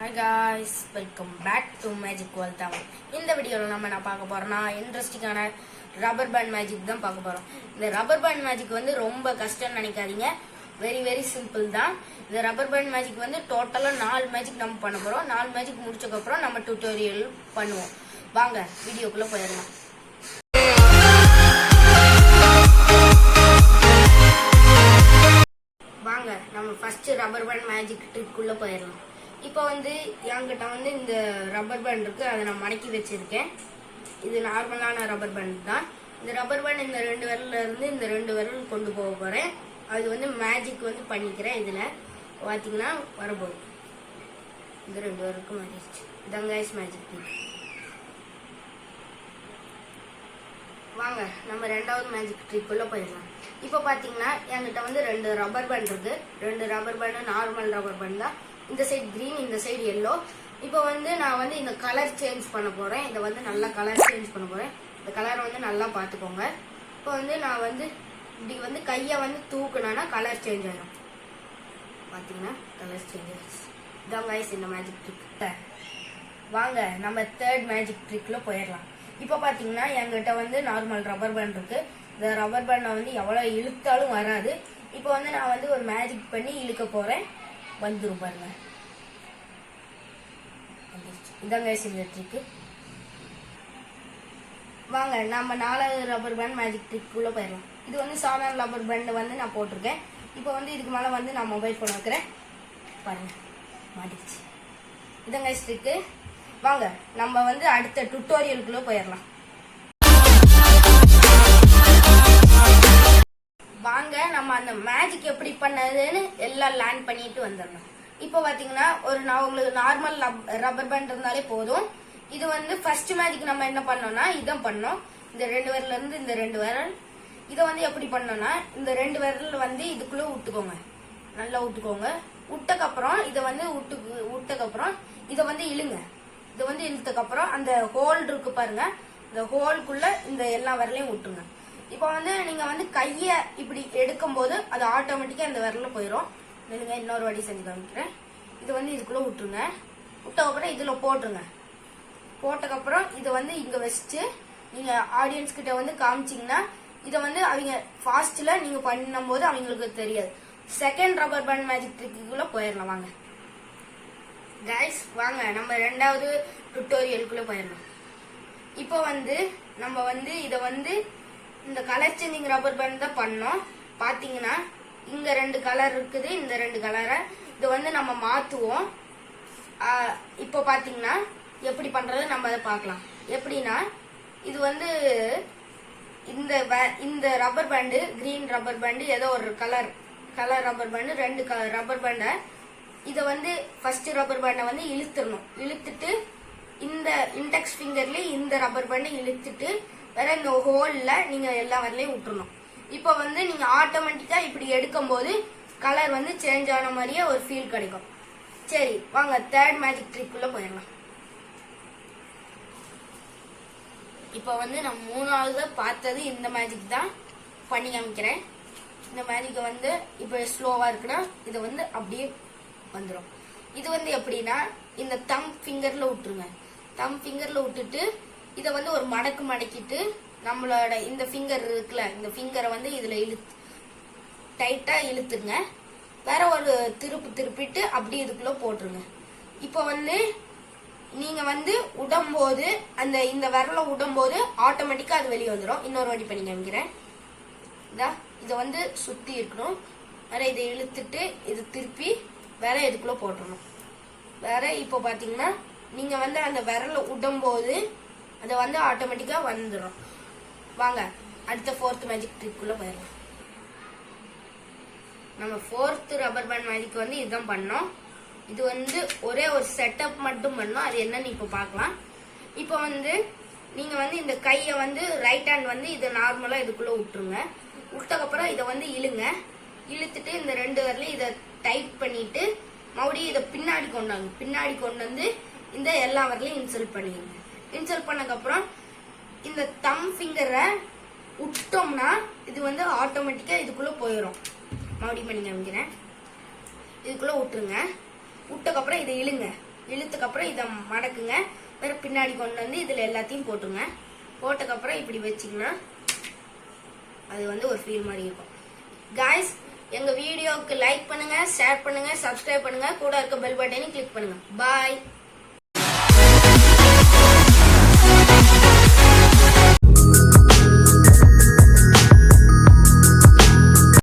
Hi guys, welcome back to Magic World Tamil. இந்த வீடியோல நம்ம என்ன பார்க்க போறோம்னா இன்ட்ரஸ்டிங்கான ரப்பர் பேண்ட் மேஜிக் தான் பார்க்க போறோம். இந்த ரப்பர் பேண்ட் மேஜிக் வந்து ரொம்ப கஷ்டம்னு நினைக்காதீங்க. வெரி சிம்பிள் தான். இந்த ரப்பர் பேண்ட் மேஜிக் வந்து டோட்டலா 4 மேஜிக் நம்ம பண்ண போறோம். 4 மேஜிக் முடிச்சதுக்கு அப்புறம் நம்ம டியூட்டோரியல் பண்ணுவோம். வாங்க வீடியோக்குள்ள போயிடலாம். வாங்க நம்ம ஃபர்ஸ்ட் ரப்பர் பேண்ட் மேஜிக் ட்ரிக்குள்ள போயிடலாம். இப்போ வந்து என்கிட்ட வந்து இந்த ரப்பர் பேண்ட் இருக்கு, அதை நான் மடக்கி வச்சிருக்கேன். இது நார்மலான ரப்பர் பேண்ட் தான். இந்த ரப்பர் பேண்ட் இந்த 2 விரல்ல இருந்து இந்த 2 விரல் கொண்டு போக போறேன். அது வந்து மேஜிக் வந்து பண்ணிக்கிறேன். இதுல பாத்தீங்கன்னா வரப்போகுது. இந்த 2 விரலுக்கும் மாறிடுச்சு. இதான் கைஸ் மேஜிக். வாங்க நம்ம 2வது மேஜிக் ட்ரிக்குள்ள போயிடலாம். இப்போ பாத்தீங்கன்னா என்கிட்ட வந்து 2 ரப்பர் பேண்ட் இருக்கு. 2 rubber band normal rubber band தான். இந்த சைடு கிரீன், இந்த சைடு எல்லோ. இப்போ வந்து நான் வந்து இந்த கலர் சேஞ்ச் பண்ண போறேன். இதை வந்து நல்லா கலர் சேஞ்ச் பண்ண போறேன். இந்த கலரை வந்து நல்லா பாத்துக்கோங்க. இப்போ வந்து நான் வந்து இப்படி வந்து கையை வந்து தூக்குனா கலர் சேஞ்ச் ஆயிடும். பாத்தீங்கன்னா கலர் சேஞ்ச் ஆயிடுச்சு. இதான் கைஸ் இந்த மேஜிக் ட்ரிக். வாங்க நம்ம 3rd மேஜிக் ட்ரிக்ல போயிடலாம். இப்போ பாத்தீங்கன்னா என்கிட்ட வந்து நார்மல் ரப்பர் பேண்ட் இருக்கு. இந்த ரப்பர் பேண்டை வந்து எவ்வளவு இழுத்தாலும் வராது. இப்போ வந்து நான் வந்து ஒரு மேஜிக் பண்ணி இழுக்க போறேன். வந்துரும் பாருங்க. இதாங்க இந்த ட்ரிக்கு. வாங்க நம்ம 4வது ரப்பர் பேண்ட் மேஜிக் ட்ரிக்குள்ள போயிடலாம். இது வந்து சாதாரண ரப்பர் பேண்ட் வந்து நான் போட்டிருக்கேன். இப்போ வந்து இதுக்கு மேல வந்து நான் மொபைல் போன் வைக்கிறேன். பாருங்க மாட்டிடுச்சு. இதாங்க ட்ரிக்கு. வாங்க நம்ம வந்து அடுத்த டுட்டோரியலுக்குள்ள போயிடலாம். வாங்க நம்ம அந்த மேஜிக் எப்படி பண்ணதுன்னு எல்லாம் லேர்ன் பண்ணிட்டு வந்துடலாம். இப்போ பாத்தீங்கன்னா நான் உங்களுக்கு நார்மல் ரப்பர் பேண்ட் இருந்தாலே போதும். இது வந்து ஃபர்ஸ்ட் மேஜிக் நம்ம என்ன பண்ணோம்னா இதான் பண்ணோம். இந்த 2 விரல்ல இருந்து இந்த 2 விரல். இதை வந்து எப்படி பண்ணோம்னா இந்த 2 விரல் வந்து இதுக்குள்ள விட்டுக்கோங்க. நல்லா விட்டுக்கோங்க. விட்டக்கப்புறம் இதை வந்து விட்டக்கப்புறம் இதை வந்து இழுங்க. இதை வந்து இழுத்தக்கு அப்புறம் அந்த ஹோல் இருக்கு பாருங்க, இந்த ஹோல்குள்ள இந்த எல்லா விரலையும் விட்டுருங்க. இப்போ வந்து நீங்க வந்து கைய இப்படி எடுக்கும் போது அது ஆட்டோமேட்டிக்கா இந்த விரல்ல போயிடும். நீங்க இன்னொரு வாட்டி செஞ்சு காமிக்கிறேன். இது வந்து இதுக்குள்ள விட்டுருங்க. விட்டக்கப்புறம் இதுல போட்டுருங்க. போட்டக்கப்புறம் இதை வந்து இங்க வச்சுட்டு நீங்க ஆடியன்ஸ் கிட்ட வந்து காமிச்சிங்கன்னா இதை வந்து அவங்க ஃபாஸ்ட்ல நீங்க பண்ணும் போது அவங்களுக்கு தெரியாது. 2nd ரப்பர் பேண்ட் மேஜிக் ட்ரிக்குள்ள போயிடலாம். வாங்க கைஸ், வாங்க நம்ம 2வது டுட்டோரியலுக்குள்ள போயிடலாம். இப்போ வந்து நம்ம வந்து இதை வந்து இந்த கலர் சேஞ்சிங் ரப்பர் பேண்ட் தான் பண்ணோம். பாத்தீங்கன்னா இங்க 2 கலர் இருக்குது. இந்த 2 கலரை இதை வந்து நம்ம மாத்துவோம். இப்போ பாத்தீங்கன்னா எப்படி பண்றது நம்ம அதை பார்க்கலாம். எப்படின்னா இது வந்து இந்த rubber pant green rubber pant ஏதோ ஒரு கலர் ரப்பர் பேண்டு 2 ரப்பர் பேண்டை இதை வந்து ஃபர்ஸ்ட் ரப்பர் பேண்டை வந்து இழுத்துடணும். இழுத்துட்டு இந்த இண்டெக்ஸ் ஃபிங்கர்ல இந்த ரப்பர் பேண்டை இழுத்துட்டு வேற இந்த ஹோல்ல நீங்க எல்லா வரலையும் விட்டுறணும். இப்போ வந்து நீங்க ஆட்டோமேட்டிக்கா இப்படி எடுக்கும் போது கலர் வந்து சேஞ்ச் ஆன மாதிரியே ஒரு ஃபீல் கிடைக்கும். சரி வாங்க 3rd மேஜிக் ட்ரிக்குள்ள போயிடலாம். இப்போ வந்து நான் 3வது பார்த்தது இந்த மேஜிக் தான் பண்ணி காமிக்கிறேன். இந்த மேஜிக் வந்து இப்போ ஸ்லோவா இருக்குன்னா இதை வந்து அப்படியே வந்துடும். இது வந்து எப்படின்னா இந்த தம் ஃபிங்கர்ல விட்டுருங்க. தம் ஃபிங்கர்ல விட்டுட்டு இதை வந்து ஒரு மடக்கிட்டு நம்மளோட இந்த ஃபிங்கர் இருக்குல்ல, இந்த ஃபிங்கரை வந்து இதுல டைட்டா இழுத்துருங்க. வேற ஒரு திருப்பிட்டு அப்படியே இதுக்குள்ள போட்டுருங்க. இப்போ வந்து நீங்க வந்து உடம்போது இந்த விரல உடம்போது ஆட்டோமேட்டிக்கா அது வெளியே வந்துடும். இன்னொரு வாட்டி பண்ணி காமிக்கிறேன். இதை வந்து சுத்தி இருக்கணும். வேற இதை இழுத்துட்டு இது திருப்பி வேற இதுக்குள்ள போட்டுறணும். வேற இப்போ பாத்தீங்கன்னா நீங்க வந்து அந்த விரல உடம்போது அது வந்து ஆட்டோமேட்டிக்கா வந்துடும். வாங்க அடுத்த 4th மேஜிக் ட்ரிக்குள்ள போயிடலாம். நம்ம 4th ரப்பர் பேண்ட் மேஜிக் வந்து இதுதான் பண்ணோம். இது வந்து ஒரே ஒரு செட்டப் மட்டும் பண்ணோம். அது என்னன்னு இப்ப பாக்கலாம். இப்போ வந்து நீங்க வந்து இந்த கைய வந்து ரைட் ஹேண்ட் வந்து இது நார்மலா இதுக்குள்ள விட்டுருங்க. விட்டக்கப்புறம் இதை வந்து இழுங்க. இழுத்துட்டு இந்த 2 விரலையும் இதை டைட் பண்ணிட்டு மறுபடியும் இதை பின்னாடி கொண்டு வந்து இந்த எல்லா விரலையும் இன்சல்ட் பண்ணிடுங்க. இன்சல்ட் பண்ணக்கப்புறம் இந்த தம் ஃபிங்கரை விட்டோம்னா இது வந்து ஆட்டோமேட்டிக்கா இதுக்குள்ள போயிடும். மறுபடியும் பண்ணி காமிக்கிறேன். இதுக்குள்ள விட்டுருங்க. விட்டக்கப்புறம் இதை இழுங்க. இழுத்துக்கு அப்புறம் இதை மடக்குங்க. வேற பின்னாடி கொண்டு வந்து இதுல எல்லாத்தையும் போட்டுங்க. போட்டதுக்கப்புறம் இப்படி வச்சிங்கன்னா அது வந்து ஒரு ஃபீல் மாதிரி இருக்கும். காய்ஸ், எங்க வீடியோவுக்கு லைக் பண்ணுங்க, ஷேர் பண்ணுங்க, சப்ஸ்கிரைப் பண்ணுங்க, கூட இருக்க பெல் பட்டனையும் கிளிக் பண்ணுங்க. பாய்.